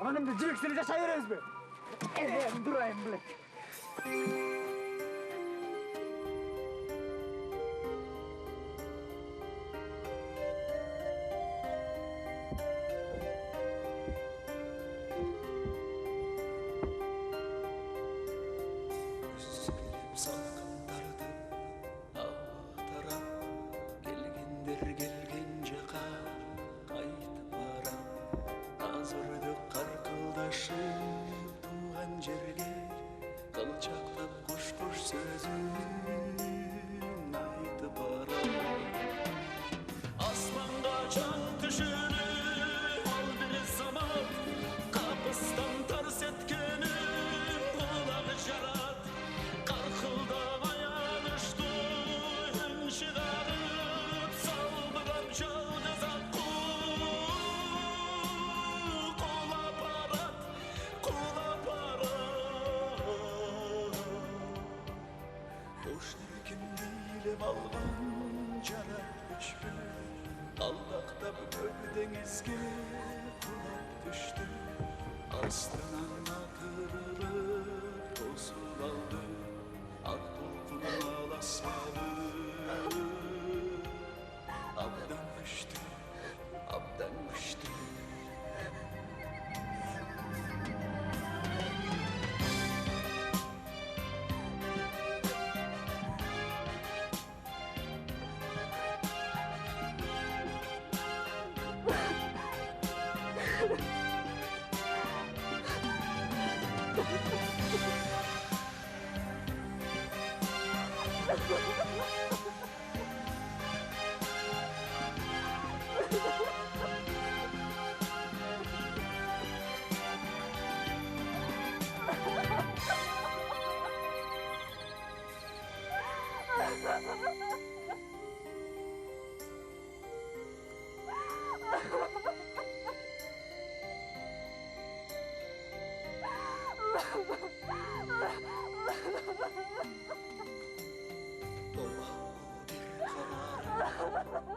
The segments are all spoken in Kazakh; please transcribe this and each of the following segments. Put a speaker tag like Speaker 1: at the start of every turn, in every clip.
Speaker 1: Anımda cürüksünü yaşay veririz mi? Elbeyim durayım bile.
Speaker 2: Gözlerim salkınlardı ağlatara. Gelgendir gelgence kaytıp ara. Hazırdık karkıldaşıp tuğan jerge. Kılçaklap kuş kuş sözün aytıp ara. Asmanga çan düşürüp al bir zaman. Kapıstan tars etkenim kulağı jarat. Karkılda ayanıştı hün çıkarıp saldıran çağdıza kula parat. Hoş erkin değilim alman carat düştü. Allah'ta bu gövdenizge kulak düştü. Aslından atırılıp tosul aldı. Ak bulkunu alasmalı. Abdan düştü, abdan düştü.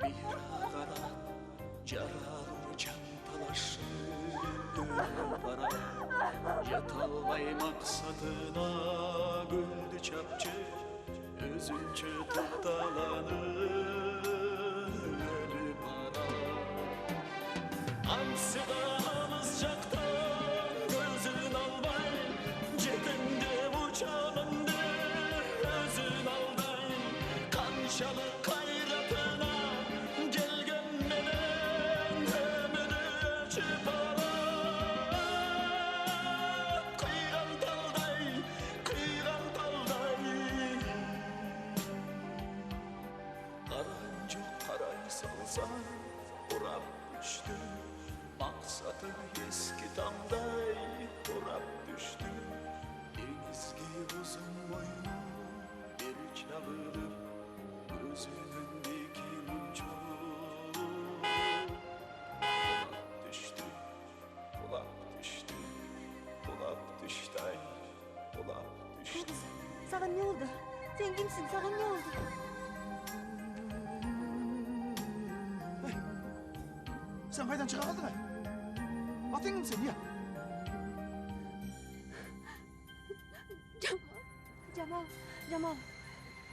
Speaker 2: Bir kara Cararı çantalaşır para. Yatalmay maksatına güldü çapçı. Üzünçü tuttalanır ölü para. Ansıdağımız çaktan gözün almay. Cebimde uçağımdı özün alday. Kanşalı kayratına gelgenmeden ömrü ölçüp ara. Kıyran talday, kıyran talday. Karancık karay salsan urap düştü. Maksatı eski tamday urap düştü. Denizgi uzun boynu bir çağırıp gözünün dikin uçup kulak düştü, kulak düştü, kulak düştü, ay, kulak düştü.
Speaker 3: Sana ne oldu? Sen kimsin? Sana ne oldu?
Speaker 1: Sen kaydan çıka kaldın ay? Atın mı sen ya?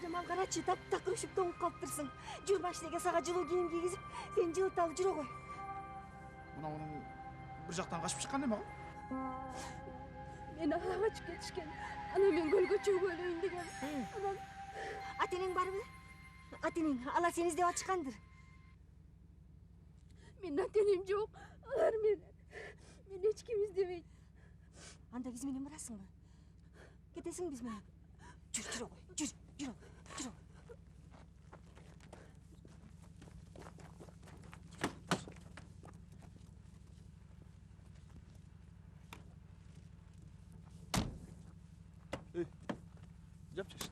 Speaker 3: Jamal Karachi takırışıp donуп kalptırsın. Jür başlege sağa жылуу kiyim kiygizip sen жылытып alып жүрө koy.
Speaker 1: Buna onun bir jaktan kaçıp çıkan ne mi o?
Speaker 3: Meni ала kaçıp ketişken. Ana men kölgө çögөлөйүн деген. Анан атенең барбы? Атенең ала сени издеп атышкандыр. Менин атенем жок. Алар мени. Мени эч ким издебейт. Анда биз менен барасыңбы? Кетесиң биз менен? Жүрө кой. Жүрө.
Speaker 1: Жапчыш.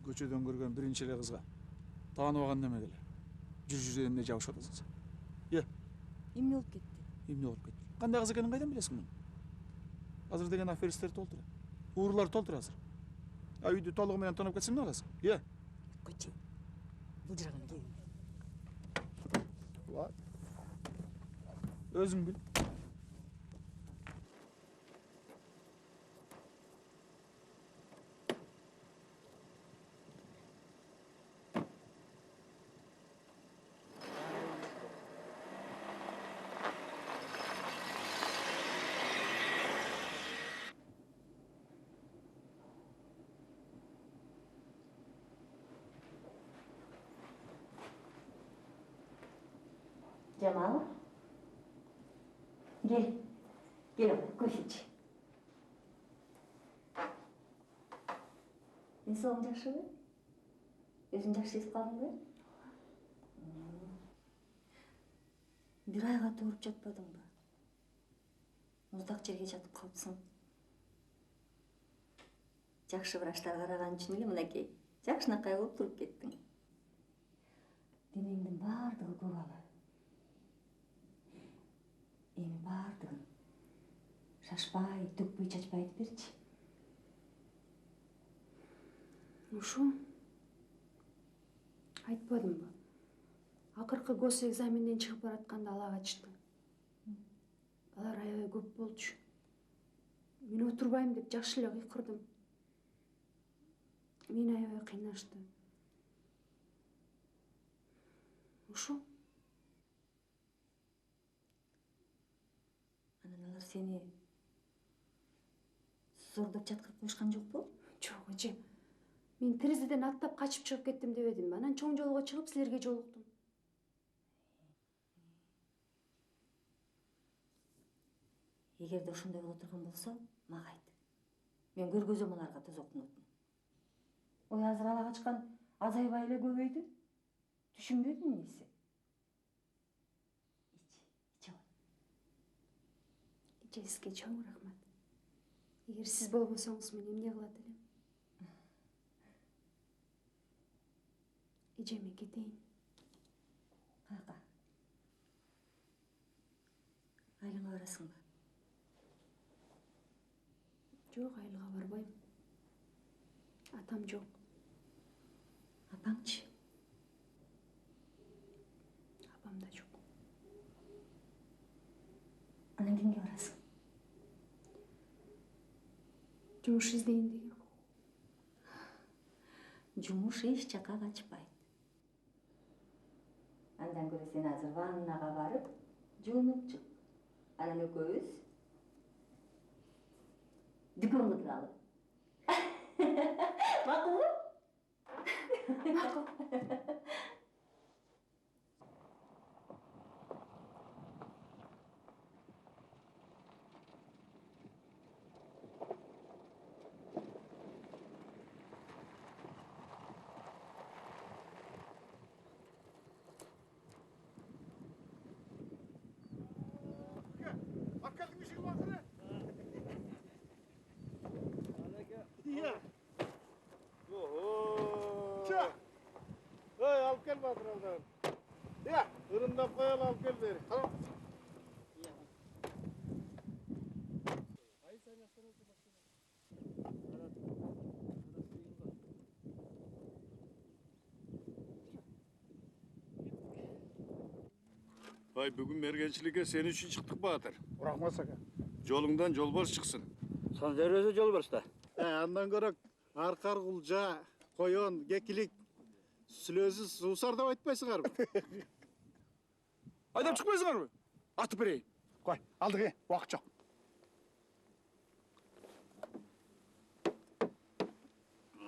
Speaker 1: Көчөдөн көргөн биринчи эле кызга таанып алган неме деле. Жүр эмне жабышып атасың сен?
Speaker 3: Эмне болуп кетти?
Speaker 1: Эмне болуп кетти? Кандай кыз экенин кайдан билесиң муну? Азыр деген аферисттер толтура. Уурулар толтура азыр. Үйдү толугу менен тонуп кетсең эмне кыласың?
Speaker 3: Көчө. Бул жаган кел.
Speaker 1: Özün bil.
Speaker 3: Cemal. Gel. Gel oğlum, koş iç. Денсаулығың жақсы ба? Өзің жақсы сезіп қалдың ба? Bir айға тұрып жатпадың ба? Мұздақ жерге жатып қалыпсың. Жақсы врачтар қараған үшін еле мынакей жақшынақай болып тұрып кеттің. Денеңнің бардығы көгалы. Эми бардығын шашпай, төкпөй, чачпай айтып берчи.
Speaker 4: Ушу? Айтпадым ба? Акыркы гос экзаменден чыгып баратканда алага чыктым. Алар аябай көп болчу. Мен отурбайм деп жакшы эле кыйкырдым. Мени аябай кыйнашты. Ушу?
Speaker 3: Анан алар сени зордоп жаткырып коюшкан жокпу?
Speaker 4: Жок, эже. Мен терезеден аттап качып чыгып кеттим дебедимби? Анан чоң жолго чыгып силерге жолуктум.
Speaker 3: Эгерде ошондой боло турган болсо, мага айт. Мен көргөзөм аларга тозоктун отун. Ой, азыр ала качкан азайбай эле көбөйдү. Түшүнбөдүң эмнеси? Ич ал.
Speaker 4: Эже, сизге чоң рахмат. Эгер сиз болбосоңуз мен эмне кылат элем? Эже, мен кетейин.
Speaker 3: Каяка? Айланга барасың ба?
Speaker 4: Жок, айылга барбайм. Атам жок.
Speaker 3: Апаңчы?
Speaker 4: Апам да жок.
Speaker 3: Анан кимге барасың?
Speaker 4: Жумуш издейин дегем.
Speaker 3: Жумуш эч жака качпайт. Андан көрө сен азыр ваннага барып, жуунуп чык. Анан экөөбүз дүкөнгө туралы. Макулбу?
Speaker 4: Макул.
Speaker 1: Akkadın işi bakın.
Speaker 5: Ya. Oho. Ça. Hey, alıp gel Batıral'dan. Ya, ırındap koyal alıp gel beri. Tamam. Vay, bugün mergençilik'e senin için çıktık Bahtır.
Speaker 1: Bırakma sakın.
Speaker 5: Jolundan jolbars çıksın.
Speaker 6: Son derece jolbars da.
Speaker 5: Andan görek arkar kulca, koyon, gekilik, sülözü suusar da aytpayсыңар mı?
Speaker 1: Aydan çıkmaysınlar mı? Atıp vereyim. Koy, aldık ya. Vakit çok.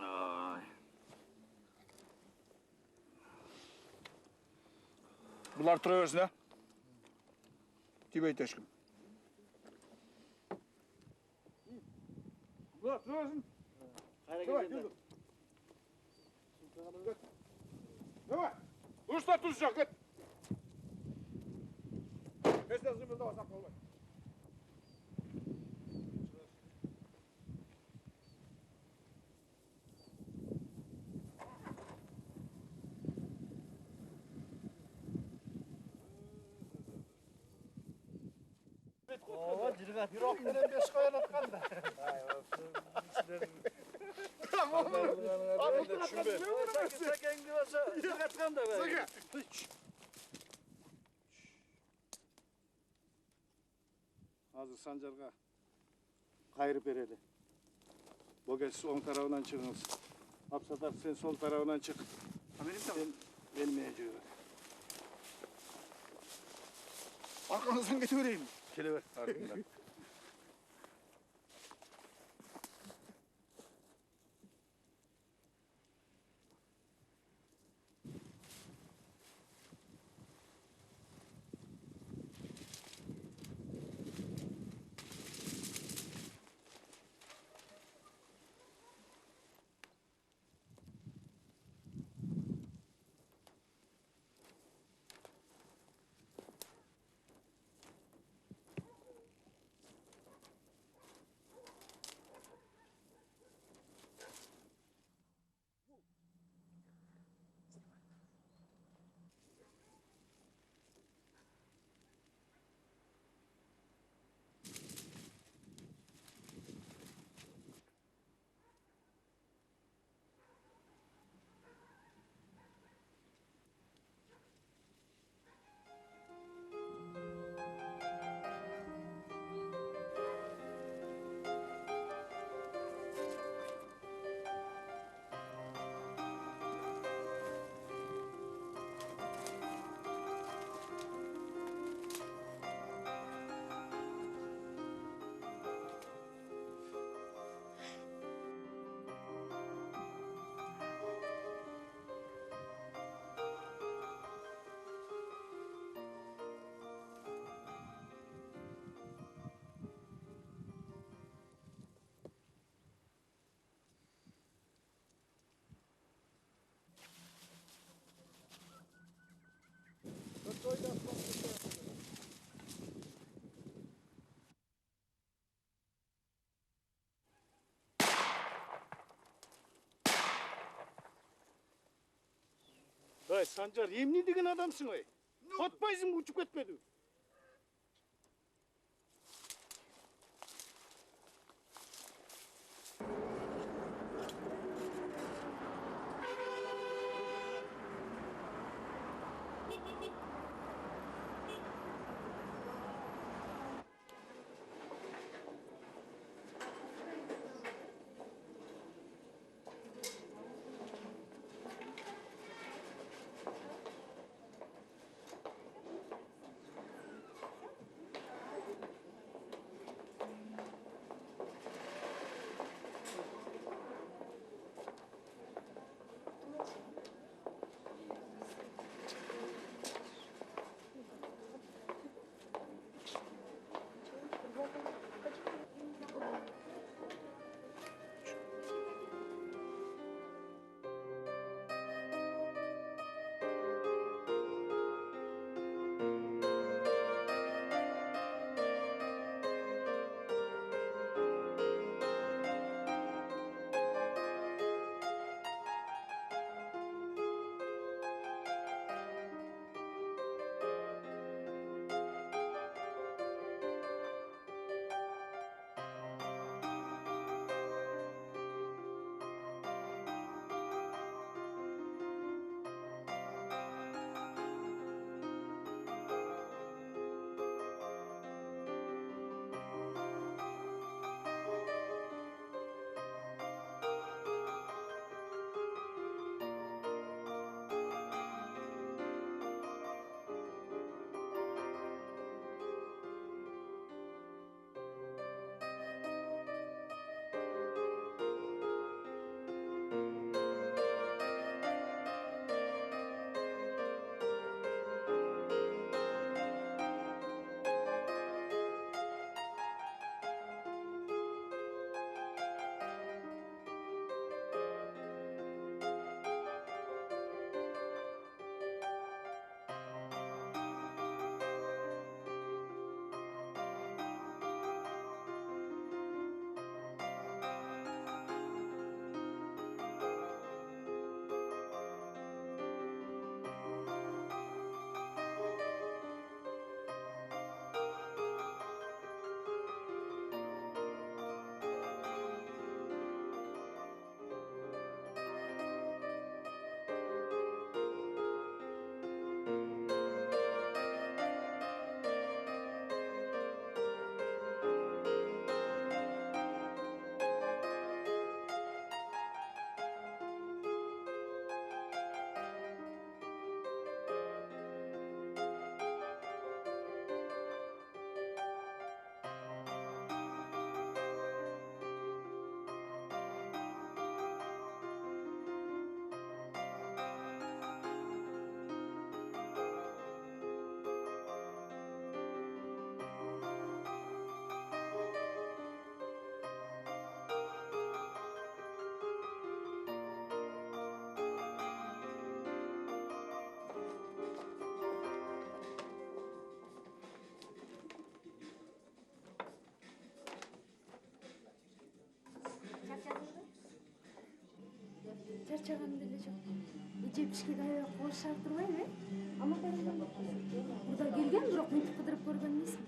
Speaker 6: Ay.
Speaker 1: Bunlar duruyorsun ha. Tibet aşkım.
Speaker 5: Ulan, duruyorsun.
Speaker 6: Hayır,
Speaker 5: Yürü. Давай. Usta tutacak git. Mesela zımbırda olsak olmaz.
Speaker 6: Oo, jirgat.
Speaker 5: Yürok veren beş koyan atkan da. Tamam mı? Abi bu düşünme.
Speaker 6: Sakin gibi olsa jirgat kan da be.
Speaker 5: Sakın. Азыр Санжарга кайрып берели. Богел сиз оң тарабынан чыгыңыз. Апсатар сен сол тарабынан чык. Сен мен менен жүрө бер.
Speaker 1: Arkanızdan geçivereyim.
Speaker 5: Келе бер. Артыңдан. Ey Sancar, emni деген адамсың ой. Отпайсың учуп кетпеди.
Speaker 4: чарчаган деле жок. Эже бишкек аябай кооз шаар турбайбы? Бурда келген, бирок мынтип кыдырып көргөн эмесмин.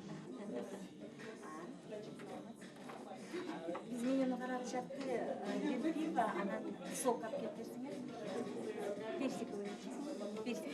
Speaker 3: Биз менен карашатты берип, анан сок алып келип берсиңер. Берсек ойлойт. Берсек.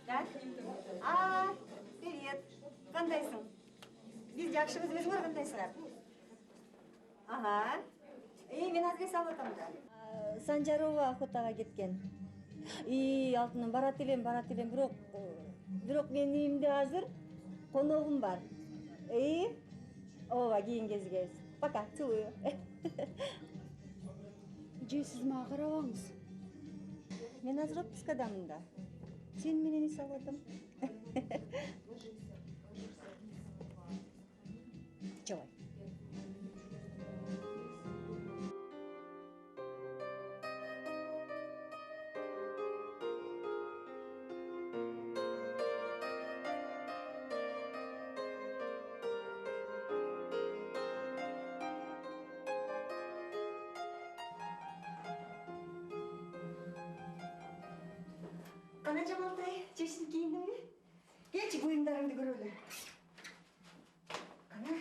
Speaker 3: Так? Привет. Кандайсың? Биз жакшыбыз, өзүңөр кандайсыңар? Ага. Мен адрес алып атам да. Санжарова охотага кеткен. Алтыным барат элем, бирок менин үйүмдө азыр коногум бар. Ооба, кийин кезигебиз. Пока, целую.
Speaker 4: Эже, сиз мага карабаңыз.
Speaker 3: Мен азыр отпускадамын да. Сен менен үй салып атам. Чоғай. Қана Жамалтай, шешініп киіндің бе? Келші бұйымдарыңды көрелі. Қана.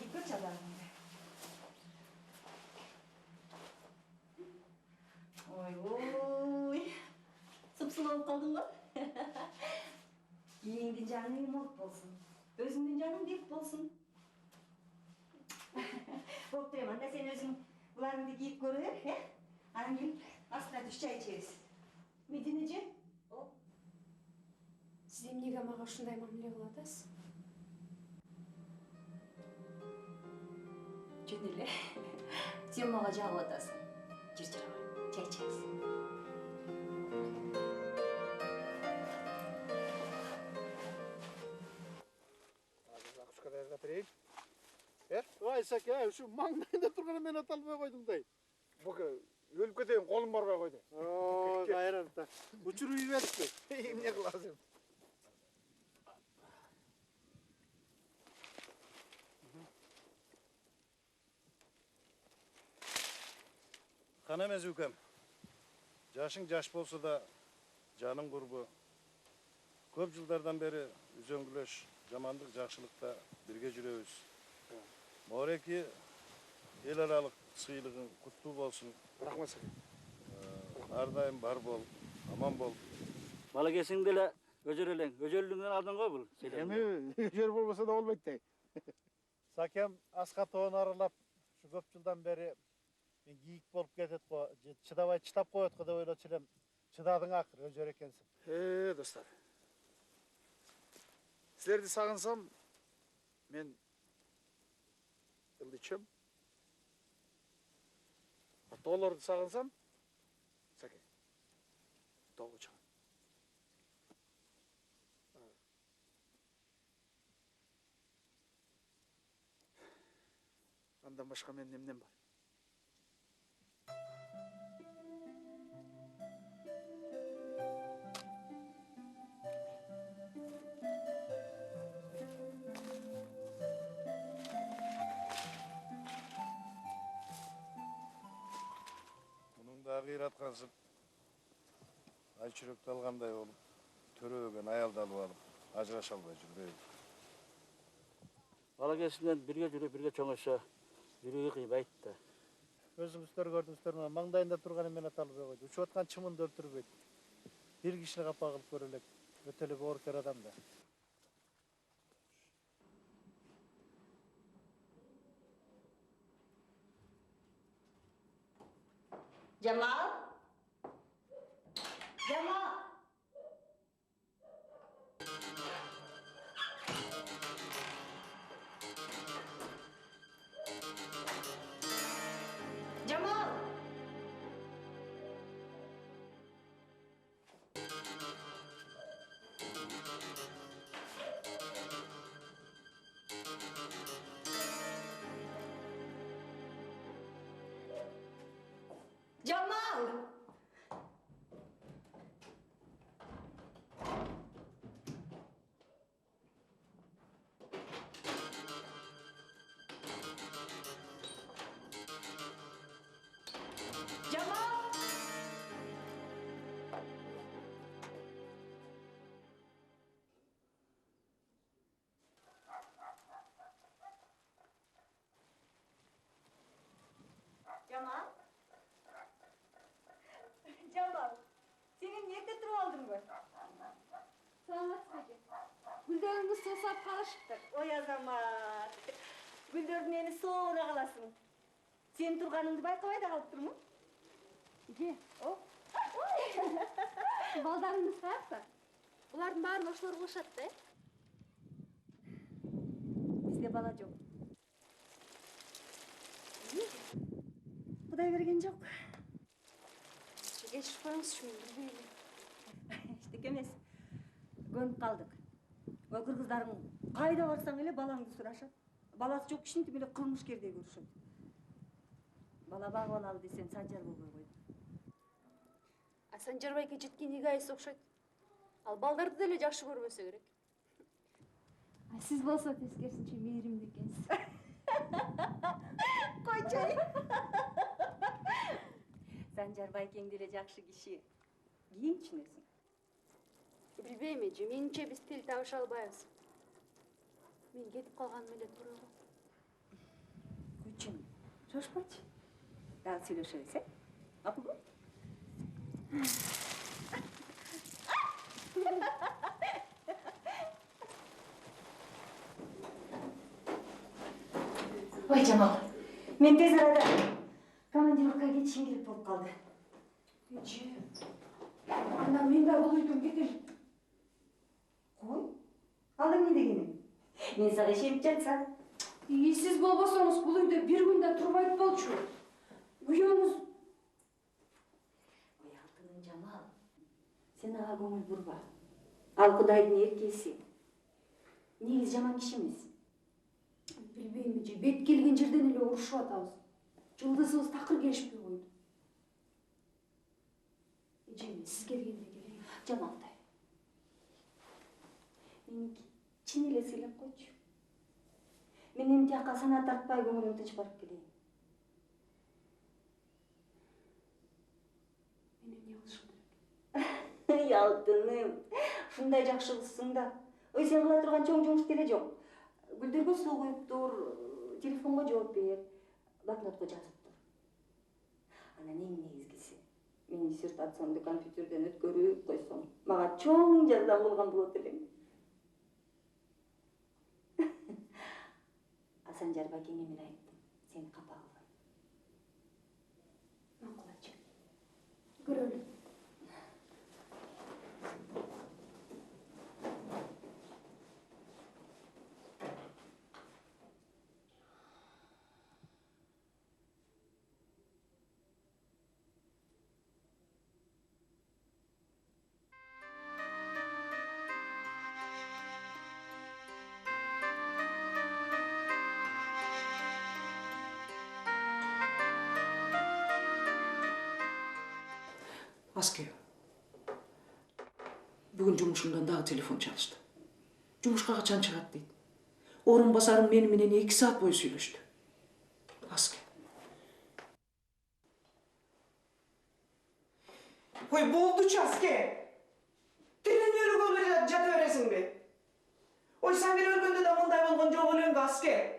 Speaker 3: Диккат çalarım. Oy. Sıpsıl olup kaldın mı? Giyindin canın yumurt olsun. Özündün canın dip olsun. Болып тұрем, анда сен өзің бұларыңды киіп көріп, анан келіп астына түш чай içeriz. Медине же?
Speaker 4: Сиз эмнеге мага ушундай мамиле кылып атасыз?
Speaker 3: Жөн эле. Сен мага жагып атасың. Жүр жарабай, чай içeriz.
Speaker 5: Акушкада жатырайын. Ай, Саке, ушу маңдайында турган мен аталбай койдуң да.
Speaker 1: Бука, өлүп кетейин, колум барбай койду.
Speaker 5: Кайран да. Учуруп жиберипти.
Speaker 1: Эмне кыласың?
Speaker 5: Кана эмес укам. Жашың жаш болсо да жаның курбу. Көп жылдардан бери үзөңгүлөш, жамандык, жакшылыкта бирге жүрөбүз. Мореки эл аралык сыйлыгың куттуу болсун.
Speaker 1: Рахмат сага.
Speaker 5: Ар дайым бар бол, аман бол.
Speaker 6: Бала кезиңде эле өжөр элең. Өжөрлүгүнөн алдың го бул.
Speaker 1: Эми жер болбосо да болбойт да.
Speaker 5: Сакем аска тоон аралап, ушу көп жылдан бери мен кийик болуп кетет го, чыдабай чыдап коет го деп ойлочу элем. Чыдадың акыр, өжөр экенсиң.
Speaker 1: Достар. Силерди сагынсам, мен ылдычым. Тоолорду сагынсам, Саке. Тоого чыгам. Андан башка менин эмнем бар?
Speaker 5: Кыйраткансып, ай чүрөктү алгандай болуп, төрөбөгөн аялды алып алып, ажыраша албай жүрбөйбүз.
Speaker 6: Бала кезиңден бирге жүрүп, бирге чоңойсо, жүрөгү кыйбайт да.
Speaker 5: Өзүңүздөр көрдүңүздөр, маңдайында турган эмен аталбай койду. Учуп аткан чымынды өлтүрбөйт. Бир кишини капа кылып көрө элек. Өтө эле боорукер адам да.
Speaker 3: Jamal? Jamal? Жамал! Жамал! Жамал! Жамал? Жамал, сен ерте тұрып алдың ба?
Speaker 4: Саламатсыз эже. Гүлдөрүңүз сосап калышыптыр.
Speaker 3: Ой азамат, гүлдөрдү мени соора каласың. Сен турганыңды байкабай да калып турмун.
Speaker 4: Эже, балдарыңыз каякта? Булардын баарын ошолор кылышат да.
Speaker 3: Бизде бала жок. Кудай берген жок.
Speaker 4: Кечирип коюңузчу, мен билбейм.
Speaker 3: Эчтеке эмес. Көнүп калдык. Ой кыргыздарың кайда барсаң эле балаңды сурашат. Баласы жок кишини тим эле кылмышкердей көрүшөт. Бала багып алалы десем Санжар болбой койду.
Speaker 4: А Санжарбайга жеткен эки айсы окшойт. Ал балдарды деле жакшы көрбөсө керек. Сиз болсо тескерисинче мээримдүү экенсиз.
Speaker 3: Койчой. Санжарбай кең деле жакшы киши. Кийин түшүнөсүң.
Speaker 4: Билбейм эже, менимче биз тил табыша албайбыз. Мен кетип калганым эле туура го.
Speaker 3: Күйчүм, шошпочу. Дагы сүйлөшөбүз, Мапулбу? Ой, Жамал, мен тез арада командировкага кетишим керек болуп калды.
Speaker 4: Эже, анда мен да бул үйдөн кетем.
Speaker 3: Кой, ал эмне дегениң? Мен сага ишенип жатсам.
Speaker 4: Сиз болбосоңуз бул үйдө бир күн да турбайт болчу. Күйөөңүз.
Speaker 3: Ой, алтыным Жамал, сен ага көңүл бурба. Ал Кудайдын эркеси. Негиз жаман киши эмес.
Speaker 4: Билбейм эже, бет келген жерден эле урушуп атабыз. Жылдызыбыз такыр келишпей койду. Эже, мен сиз келгенде келейин.
Speaker 3: Жамалтай. Мени чын эле сыйлап койчу. Мен эми тияка санаа тартпай көңүлүм тынч барып келейин.
Speaker 4: Мен эмне кылышым керек?
Speaker 3: Ой, алтыным, ушундай жакшы кызсың да. Ой, сен кыла турган чоң жумуш деле жок. Гүлдөргө суу куюп тур, телефонго жооп бер, блокнотко жазып тур. Анан эң негизгиси, мен диссертациямды компьютерден өткөрүп койсоң, мага чоң жардам кылган болот элең. Санжарбай кеңе мен айттым, сени капа кылбайм.
Speaker 4: Макул эже. Көрөлү.
Speaker 7: Asker. Бүгін жұмышымдан дағы телефон çalıştı. Жұмышқа қачан шығады дейді. Орынбасарым меніменен 2 saat бойы сөйлешті. Asker. Ой, болдучу Asker. Тілін өлігөлі жаты өресің бе? Ой, sen beni өлгенде de мындай болған жоқ өлеңгі Asker.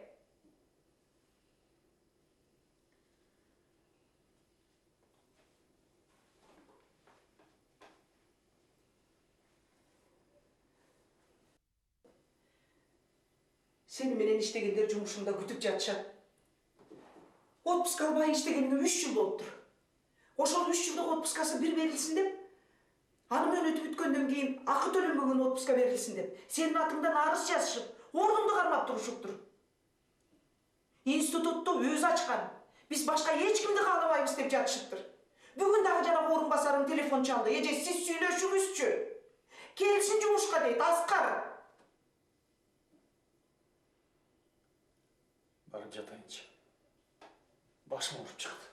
Speaker 7: Seni menen iştegenler жұмышында күтіп жатышат. Отпуск албай иштегенине 3 жыл болуптур. Ошол 3 жылдык отпускасы бир берилсин деп, аны менен өтүп бүткөндөн кийин акы төлөнбөгөн отпуска берилсин деп, сенин атыңдан арыз жазышып, ордуңду кармап турушуптур. институтты өзі ашқан. Біз башка ешкімді қалабайбыз деп жатышыптыр. Бүгін дағы жана орынбасарың телефон çaldı. Эже сиз сүйлөшүңүзчү. Келсин жумушка дейт, Аскар.
Speaker 5: Барып жатайынчы. Башым ауырып чықты.